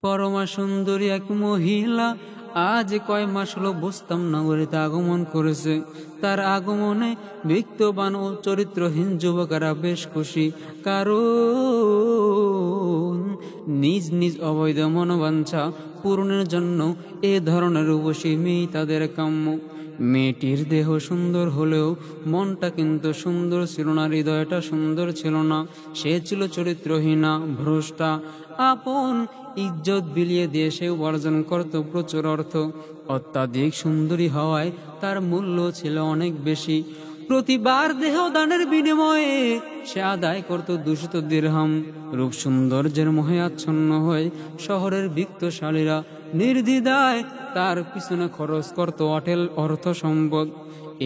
পরমা সুন্দরী এক মহিলা আজ কয় মাস হলো বুস্তাম নগরীতে আগমন করেছে। তার আগমনে বিত্তবান ও চরিত্রহীন যুবকেরা বেশ খুশি, কারণ নিজ নিজ অবৈধ মনোবাঞ্ছা পূরণের জন্য এ ধরনের রূপসী মেয়ে তাদের কাম্য। মেয়েটির দেহ সুন্দর হলেও মনটা কিন্তু সুন্দর ছিল না, হৃদয়টা সুন্দর ছিল না। সে ছিল চরিত্রহীনা, ভ্রষ্টা। আপন ইজ্জত বিলিয়ে দিয়ে সে উপার্জন করত প্রচুর অর্থ। অত্যাধিক সুন্দরী হওয়ায় তার মূল্য ছিল অনেক বেশি। প্রতিবার দেহ দানের বিনিময়ে সে আদায় করত 200 দিরহাম। রূপ সৌন্দর্যের মোহে আচ্ছন্ন হয়ে শহরের বিত্তশালীরা নির্দ্বিধায় তার পিছনে খরচ করত অটেল অর্থ সম্পদ।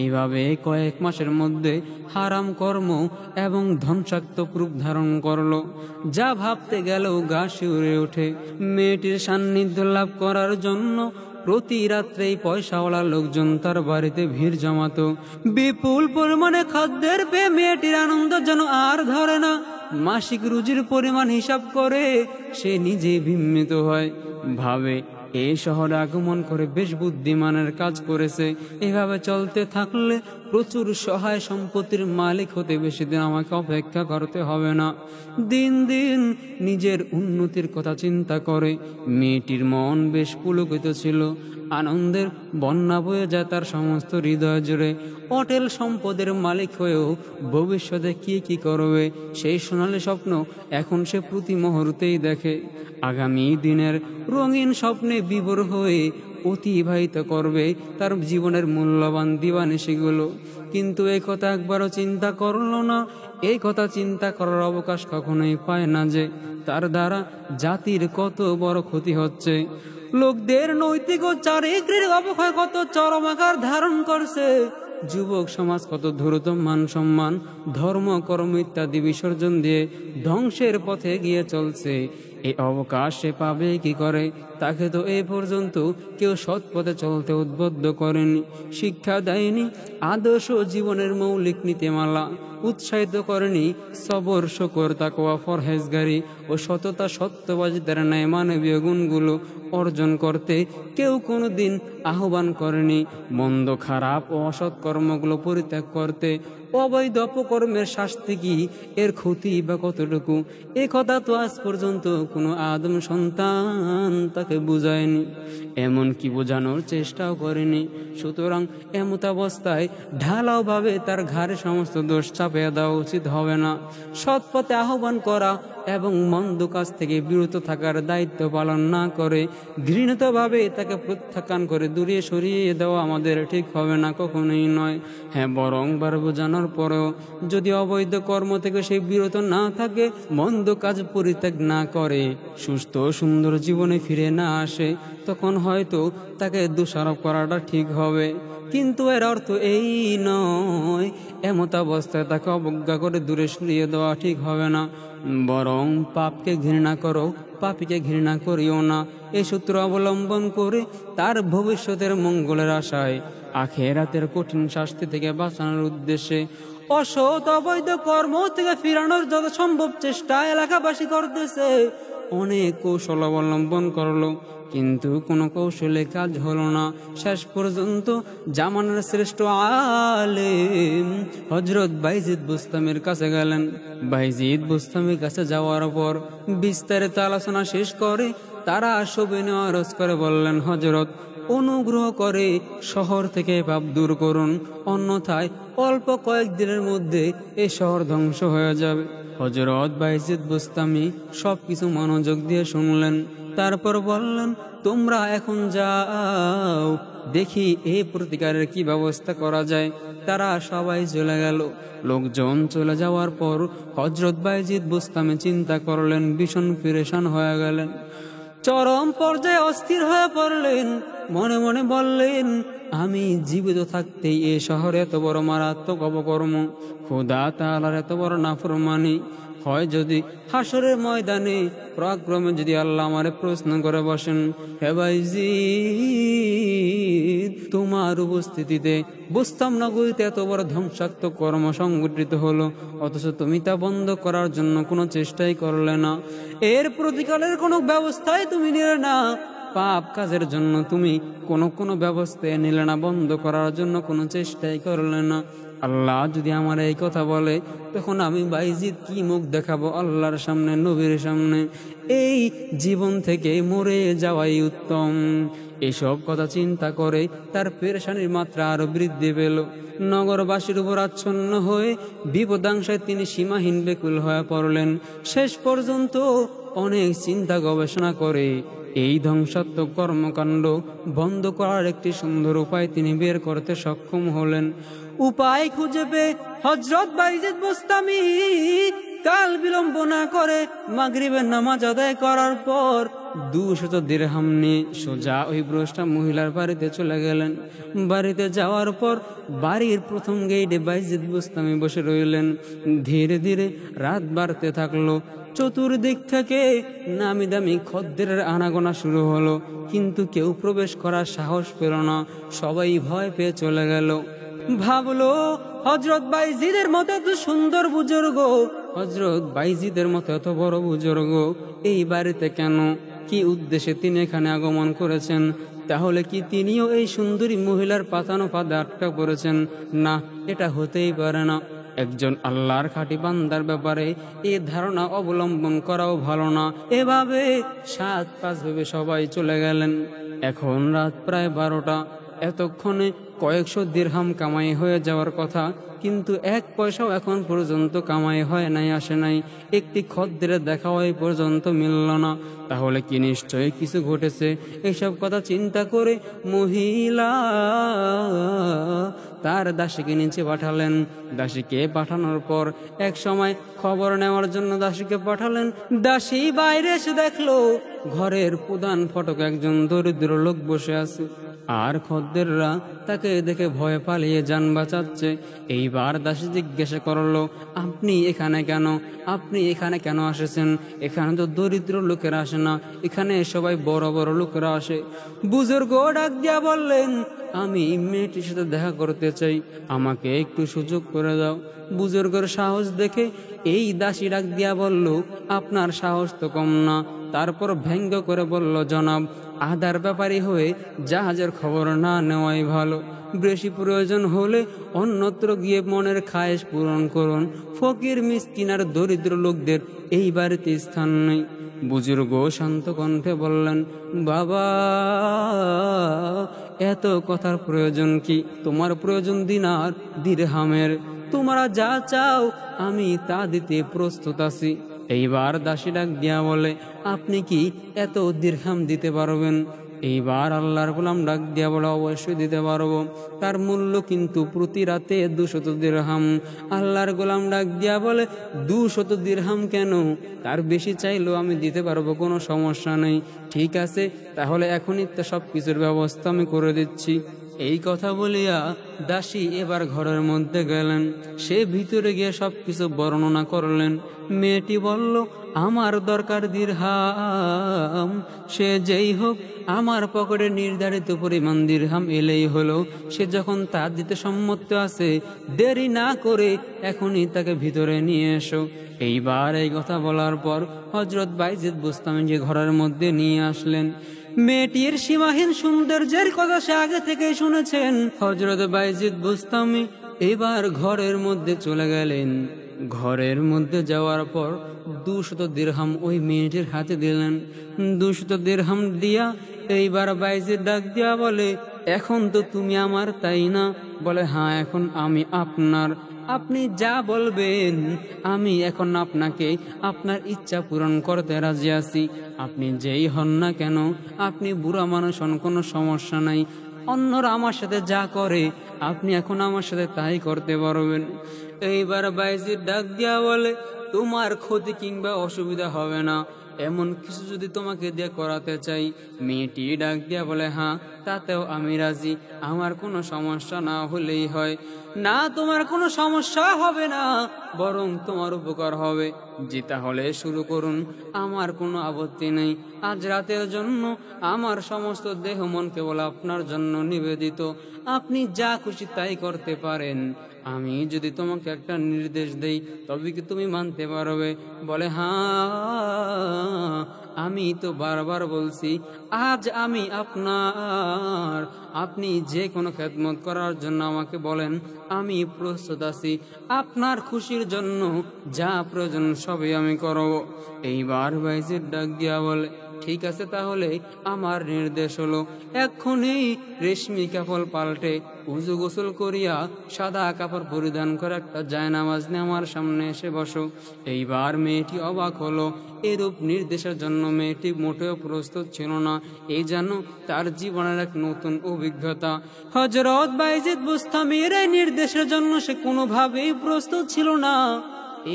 এইভাবে কয়েক মাসের মধ্যে হারাম কর্ম এবং ধ্বংসাত্মক রূপ ধারণ করলো, যা ভাবতে গেলেও গা শিউরে ওঠে। মেয়েটির সান্নিধ্য লাভ করার জন্য প্রতি রাত্রেই পয়সাওয়ালা লোকজন তার বাড়িতে ভিড় জমাতো। বিপুল পরিমাণে খাদ্যের পেয়ে মেয়েটির আনন্দ যেন আর ধরে না। মাসিক রুজির পরিমাণ হিসাব করে সে নিজে বিস্মিত হয়, ভাবে এই শহরে আগমন করে বেশ বুদ্ধিমানের কাজ করেছে। এভাবে চলতে থাকলে প্রচুর সহায় সম্পত্তির মালিক হতে বেশি দিন আমাকে অপেক্ষা করতে হবে না। দিন দিন নিজের উন্নতির কথা চিন্তা করে মেয়েটির মন বেশ পুলকিত ছিল। আনন্দের বন্যা বয়ে যায় তার সমস্ত হৃদয় জুড়ে। অটেল সম্পদের মালিক হয়েও ভবিষ্যতে কি কি করবে সেই সোনালী স্বপ্ন এখন সে প্রতি মুহূর্তেই দেখে। আগামী দিনের রঙিন স্বপ্নে বিভোর হয়ে অতিবাহিত করবে তার জীবনের মূল্যবান দিবানিশিগুলো। কিন্তু এই কথা একবারও চিন্তা করলো না। এই কথা চিন্তা করার অবকাশ কখনোই পায় না যে তার দ্বারা জাতির কত বড় ক্ষতি হচ্ছে। লোকদের নৈতিক ও চারিত্রিক অবক্ষয় কত চরম আকার ধারণ করছে। যুবক সমাজ কত দ্রুত মান সম্মান, ধর্ম, কর্ম ইত্যাদি বিসর্জন দিয়ে ধ্বংসের পথে গিয়ে চলছে। এই অবকাশ সে পাবে কি করে? তাকে তো এ পর্যন্ত কেউ সৎ পথে চলতে উদ্বুদ্ধ করেনি, শিক্ষা দেয়নি আদর্শ জীবনের মৌলিক নীতিমালা, উৎসাহিত করেনি সবর, শুকর, তাকওয়া, পরহেজগারি ও সততা, সত্যবাজিতার ন্যায় মানবীয় গুণগুলো অর্জন করতে কেউ কোনোদিন আহ্বান করেনি। মন্দ, খারাপ ও অসৎ কর্মগুলো পরিত্যাগ করতে। অবৈধ অপকর্মের শাস্তি কি, এর ক্ষতি বা কতটুকু, এ কথা তো আজ পর্যন্ত কোনো আদম সন্তান তাকে বুঝায়নি, এমনকি বোঝানোর চেষ্টাও করেনি। সুতরাং এমতাবস্থায় ঢালাও ভাবে তার ঘাড়ে সমস্ত দোষ চাপিয়ে দেওয়া উচিত হবে না। সৎ পথে আহ্বান করা এবং মন্দ কাজ থেকে বিরত থাকার দায়িত্ব পালন না করে ঘৃণিতভাবে তাকে প্রত্যাখ্যান করে দূরে সরিয়ে দেওয়া আমাদের ঠিক হবে না, কখনোই নয়। হ্যাঁ, বরং বার বোঝানোর পরেও যদি অবৈধ কর্ম থেকে সে বিরত না থাকে, মন্দ কাজ পরিত্যাগ না করে, সুস্থ সুন্দর জীবনে ফিরে না আসে, তখন হয়তো তাকে দোষারোপ করাটা ঠিক হবে। কিন্তু এর অর্থ এই নয় এমতাবস্থায় তাকে অবজ্ঞা করে দূরে সরিয়ে দেওয়া ঠিক হবে না। বরং পাপকে ঘৃণা করো, পাপীকে ঘৃণা করিও না। এই সূত্র অবলম্বন করে তার ভবিষ্যতের মঙ্গলের আশায় আখিরাতের কঠিন শাস্তি থেকে বাঁচানোর উদ্দেশ্যে অসৎ অবৈধ কর্ম থেকে ফিরানোর যত সম্ভব চেষ্টা এলাকাবাসী করতেছে। অনেক কৌশল অবলম্বন করলো, কিন্তু কোনো কৌশলে কাজ হলো না। শেষ পর্যন্ত জামানার শ্রেষ্ঠ আলেম হযরত বাইজিদ বুস্তামির কাছে গেলেন। বাইজিদ বুস্তামির কাছে যাওয়ার পর বিস্তারিত আলোচনা শেষ করে তারা সবিনয় আরজ করে বললেন, হযরত, অনুগ্রহ করে শহর থেকে পাপ দূর করুন, অন্যথায় অল্প কয়েকদিনের মধ্যে এই শহর ধ্বংস হয়ে যাবে। হযরত বাইজিদ বুস্তামি সবকিছু মনোযোগ দিয়ে শুনলেন। তারপর বললেন, তোমরা এখন যাও, দেখি এই প্রতিকারের কি ব্যবস্থা করা যায়। তারা সবাই চলে গেল। লোকজন চলে যাওয়ার পর হযরত বাইজিদ বুস্তামি চিন্তা করলেন, ভীষণ পেরেশান হয়ে গেলেন, চরম পর্যায়ে অস্থির হয়ে পড়লেন। মনে মনে বললেন, আমি জীবিত থাকতেই এ শহরে এত বড় মারাত্মক অপকর্ম, খোদা তাআলার এত বড় নাফরমানি হয় যদি হাসরের ময়দানে পরাক্রমে যদি আল্লাহ আমারে প্রশ্ন করে বসেন, হে বাইজিদ, তোমার উপস্থিতিতে বুস্তাম নগরীতে এত বড় ধ্বংসাত্মক কর্ম সংঘটিত হলো, অথচ তুমি তা বন্ধ করার জন্য কোনো চেষ্টাই করলে না, এর প্রতিকারের কোনো ব্যবস্থাই তুমি নিলে না, পাপ কাজের জন্য তুমি কোনো ব্যবস্থা নিলে না, বন্ধ করার জন্য কোনো চেষ্টাই করলে না। আল্লাহ যদি আমার এই কথা বলে, তখন আমি বাইজিদ কি মুখ দেখাবো আল্লাহর সামনে, নবীর সামনে? এই জীবন থেকে মরে যাওয়াই উত্তম। এসব কথা চিন্তা করে তার পেরেশানির মাত্রা আরো বৃদ্ধি পেল। নগরবাসীর উপর আচ্ছন্ন হয়ে বিপদাংশায় তিনি সীমাহীন বেকুল হয়ে পড়লেন। শেষ পর্যন্ত অনেক চিন্তা গবেষণা করে এই ধ্বংসাত্মক কর্মকাণ্ড বন্ধ করার একটি সুন্দর উপায় তিনি বের করতে সক্ষম হলেন। উপায় খুঁজে পেয়ে হযরত বাইজিদ বুস্তামি কাল বিলম্ব না করে মাগরিবের নামাজ আদায় করার পর 200 দিরহাম নিয়ে সোজা ওই ভ্রষ্টা মহিলার বাড়িতে চলে গেলেন। বাড়িতে যাওয়ার পর বাড়ির প্রথম গেটে বাইজিদ বুস্তামি বসে রইলেন। ধীরে ধীরে রাত বাড়তে থাকলো। চতুর্দিক থেকে নামি দামি খদ্দেরের আনাগোনা শুরু হলো, কিন্তু কেউ প্রবেশ করার সাহস পেল না, সবাই ভয় পেয়ে চলে গেল। ভাবলো, হযরত বাইজিদের মতো এত সুন্দর বুজুর্গ, হযরত বাইজিদের মতো এত বড় বুজুর্গ এই বাড়িতে কেন? কি উদ্দেশ্যে তিনি এখানে আগমন করেছেন? তাহলে কি তিনিও এই সুন্দরী মহিলার পাতানো পাদে আটকা পড়েছেন? না, এটা হতেই পারে না। একজন আল্লাহর খাঁটি বান্দার ব্যাপারে এ ধারণা অবলম্বন করাও ভালো না। এভাবে 7-5 ভেবে সবাই চলে গেলেন। এখন রাত প্রায় 12টা। এতক্ষণে কয়েকশো দিরহাম কামাই হয়ে যাওয়ার কথা, কিন্তু 1 পয়সাও এখন পর্যন্ত কামাই হয় নাই, আসে নাই। একটি খদ্দের দেখাও এই পর্যন্ত মিলল না। তাহলে কি নিশ্চয়ই কিছু ঘটেছে। এসব কথা চিন্তা করে মহিলা তার দাসীকে নিচে পাঠালেন। দাসীকে পাঠানোর পর এক সময় খবর নেওয়ার জন্য দাসীকে পাঠালেন। দাসী বাইরে এসে দেখলো ঘরের প্রধান ফটকে একজন দরিদ্র লোক বসে আছে, আর খদ্দেররা তাকে দেখে ভয় পালিয়ে যান বাঁচাচ্ছে। এইবার দাসী জিজ্ঞাসা করলো, আপনি এখানে কেন? আপনি এখানে কেন এসেছেন? এখানে তো দরিদ্র লোকেরা আসে না, এখানে সবাই বড় বড় লোকেরা আসে। বুজুর্গ ডাক দিয়া বললেন, আমি মেয়েটির সাথে দেখা করতে চাই, আমাকে একটু সুযোগ করে দাও। বুজুর্গের সাহস দেখে এই দাসী ডাক দিয়া বলল, আপনার সাহস তো কম না। তারপর ব্যঙ্গ করে বলল, জনাব, আদার ব্যাপারী হয়ে জাহাজের খবর না নেওয়াই ভালো। বেশি প্রয়োজন হলে অন্যত্র গিয়ে মনের খায়েশ পূরণ করুন। ফকির, মিসকিন আর দরিদ্র লোকদের এই বাড়িতে স্থান নেই। বুজুর্গ শান্ত কণ্ঠে বললেন, বাবা, এত কথার প্রয়োজন কি? তোমার প্রয়োজন দিনার দিরহামের। তোমরা যা চাও আমি তা দিতে প্রস্তুত আছি। এইবার দাসী ডাক দিয়া বলে, আপনি কি এত দিরহাম দিতে পারবেন? এইবার আল্লাহর গোলাম ডাক দিয়া বলে, অবশ্যই দিতে পারবো। তার মূল্য কিন্তু প্রতি রাতে 200 দিরহাম। আল্লাহর গোলাম ডাক দিয়া বলে, 200 দিরহাম কেন? তার বেশি চাইলেও আমি দিতে পারবো, কোনো সমস্যা নেই। ঠিক আছে, তাহলে এখনই তো সব কিছুর ব্যবস্থা আমি করে দিচ্ছি। এই কথা বলিয়া দাসী এবার ঘরের মধ্যে গেলেন। সে ভিতরে গিয়ে সবকিছু বর্ণনা করলেন। মেয়েটি বলল, আমার দরকার দিরহাম, সে যেই হোক আমার পকেটে নির্ধারিত পরিমাণ দিরহাম এলেই হলো। সে যখন তা দিতে সম্মত আছে, দেরি না করে এখনই তাকে ভিতরে নিয়ে এসো। এইবার এই কথা বলার পর হযরত বাইজিদ বুস্তামিকে ঘরের মধ্যে নিয়ে আসলেন। মেয়েটির সীমাহীন সৌন্দর্যের কথা সে আগে থেকে শুনেছেন। হযরত বাইজিদ বুস্তামি এবার ঘরের মধ্যে চলে গেলেন। ঘরের মধ্যে যাওয়ার পর 200 দিরহাম ওই মেয়েটির হাতে দিলেন। 200 দিরহাম দিয়া এইবার বাইজিদ ডাক দিয়া বলে, এখন তো তুমি আমার, তাই না? বলে, হ্যাঁ, এখন আমি আপনার। আপনি যা বলবেন আমি এখন আপনাকে আপনার ইচ্ছা পূরণ করতে রাজি আছি। আপনি যেই হন না কেন, আপনি বুড়া মানুষ হন, কোনো সমস্যা নাই। অন্যরা আমার সাথে যা করে আপনি এখন আমার সাথে তাই করতে পারবেন। এইবার বাইজিদ ডাক দিয়া বলে, তোমার ক্ষতি কিংবা অসুবিধা হবে না। এমন কিছু যদি তোমাকে দিয়ে করাতে চাই। মেয়েটি ডাক দিয়া বলে, হ্যাঁ, তাতেও আমি রাজি, আমার কোনো সমস্যা না হলেই হয়। না, তোমার কোনো সমস্যা হবে না, বরং তোমার উপকার হবে। জি, তাহলে শুরু করুন, আমার কোনো আপত্তি নেই। আজ রাতের জন্য আমার সমস্ত দেহ মন কেবল আপনার জন্য নিবেদিত। আপনি যা খুশি তাই করতে পারেন। আমি যদি তোমাকে একটা নির্দেশ দেই তবে কি তুমি মানতে পারবে? বলে, হ্যাঁ, আমি তো বারবার বলছি আজ আমি আপনার। আপনি যে কোনো খেদমত করার জন্য আমাকে বলেন, আমি প্রস্তুত আছি। আপনার খুশির জন্য যা প্রয়োজন সবই আমি করব। এইবার বাইজিদ ডাক দিয়া বলে, ঠিক আছে, তাহলে আমার নির্দেশ হলো এক্ষুনি রেশমি কাপড় পাল্টে উজু গোসল করিয়া সাদা কাপড় পরিধান করে একটা জায়নামাজ নিয়ে আমার সামনে এসে বসো। এইবার মেয়েটি অবাক হলো। এরূপ নির্দেশের জন্য মেয়েটি মোটেও প্রস্তুত ছিল না। এই যেন তার জীবনের এক নতুন অভিজ্ঞতা। হযরত বাইজিদ বুস্তামির এই নির্দেশের জন্য সে কোনোভাবেই প্রস্তুত ছিল না।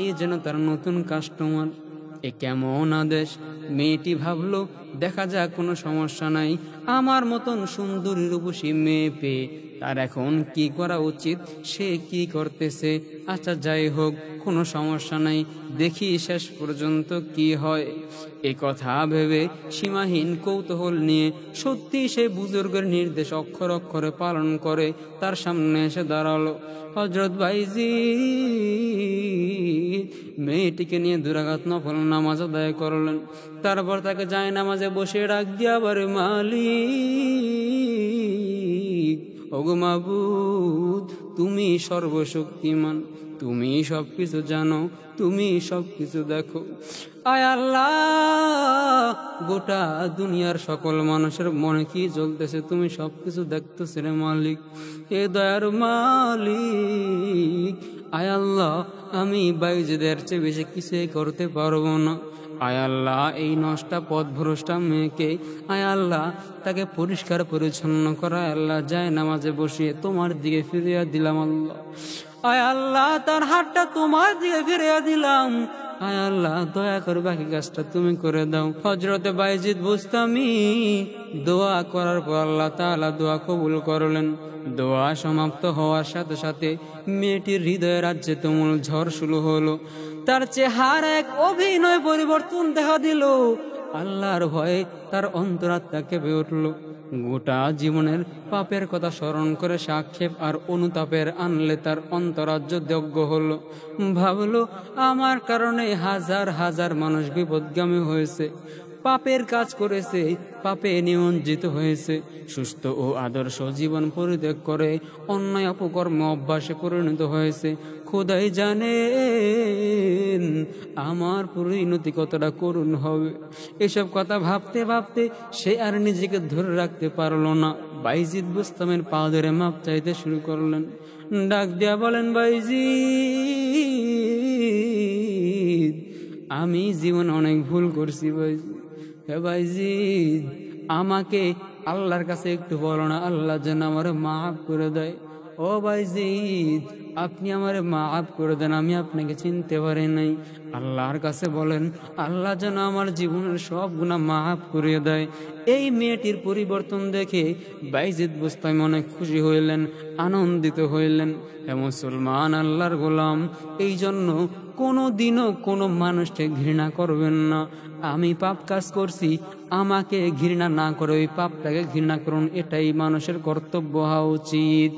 এই যেন তার নতুন কাস্টমার। এ কেমন আদেশ! মেয়েটি ভাবলো, দেখা যাক, কোনো সমস্যা নাই। আমার মতন সুন্দরী রূপসী মেয়ে পেয়ে তার এখন কি করা উচিত, সে কি করতেছে। আচ্ছা, যাই হোক, কোনো সমস্যা নাই, দেখি শেষ পর্যন্ত কি হয়। এ কথা ভেবে সীমাহীন কৌতূহল নিয়ে সত্যি সেই বুজুর্গের নির্দেশ অক্ষর অক্ষরে পালন করে তার সামনে এসে দাঁড়ালো। হযরত বাইজিদ মেয়েটিকে নিয়ে 2 রাকাত নফল নামাজ আদায় করলেন। তারপর তাকে জায়নামাজে বসে ডাক দিয়া বলে, মালিক, ওগো মাবুদ, তুমি সর্বশক্তিমান, তুমি সবকিছু জানো, তুমি সবকিছু দেখো। আয় আল্লাহ, গোটা দুনিয়ার সকল মানুষের মনে কি চলতেছে তুমি সবকিছু দেখতেছ রে মালিক, হে দয়ার মালিক। আয় আল্লাহ, আমি বাইজিদের চেয়ে বেশি কিছুই করতে পারবো না। আয় আল্লাহ, এই নষ্টা পথভ্রষ্টা মেয়েকে, আয় আল্লাহ, তাকে পরিষ্কার পরিচ্ছন্ন করা, আল্লাহ, যায় নামাজে বসিয়ে তোমার দিকে ফিরিয়ে দিলাম। আল্লাহ, আয় আল্লাহ, তার হাতটা তোমার দিকে ফিরিয়ে দিলাম। আয় আল্লাহ, দয়া করে বাকি কাজটা তুমি করে দাও। হযরতে বাইজিদ বুস্তামি দোয়া করার পর আল্লাহ তাআলা দোয়া কবুল করলেন। দোয়া সমাপ্ত হওয়ার সাথে সাথে মেয়েটির হৃদয়ে রাজ্যে তুমুল ঝড় শুরু হলো। তার চেহারা এক অভিনয় পরিবর্তন দেখা দিল। আল্লাহর ভয়ে তার অন্তরাত্মা কেঁপে উঠল। গোটা জীবনের পাপের কথা স্মরণ করে সাক্ষেপ আর অনুতাপের আনলে তার অন্তরাজ্য দগ্ধ হলো। ভাবলো, আমার কারণে হাজার হাজার মানুষ বিপদগামী হয়েছে, পাপের কাজ করেছে, পাপে নিমজ্জিত হয়েছে, সুস্থ ও আদর্শ জীবন পরিত্যাগ করে অন্যায় অপকর্ম অভ্যাসে পরিণত হয়েছে। খোদাই জানেন আমার পরিণতি কতটা করুণ হবে। এসব কথা ভাবতে ভাবতে সে আর নিজেকে ধরে রাখতে পারল না। বাইজিদ বুস্তামের পা ধরে মাপ চাইতে শুরু করলেন। ডাক দিয়া বলেন, বাইজিদ, আমি জীবনে অনেক ভুল করছি বাইজিদ। হে বাইজিদ, আমাকে আল্লাহর কাছে একটু বলো না, আল্লাহ যেন আমারে মাফ করে দেয়। ও বাইজিদ, আপনি আমারে মাফ করে দেন, আমি আপনাকে চিনতে পারি নাই। আল্লাহর কাছে বলেন, আল্লাহ যেন আমার জীবনের সব গুনাহ মাফ করে দেয়। এই মেয়েটির পরিবর্তন দেখে বাইজিদ বুস্তামি অনেক খুশি হইলেন, আনন্দিত হইলেন। হে মুসলমান, আল্লাহর গোলাম, এই জন্য কোনো দিনও কোনো মানুষকে ঘৃণা করবেন না। আমি পাপ কাজ করছি, আমাকে ঘৃণা না করে ওই পাপটাকে ঘৃণা করুন, এটাই মানুষের কর্তব্য হওয়া উচিত।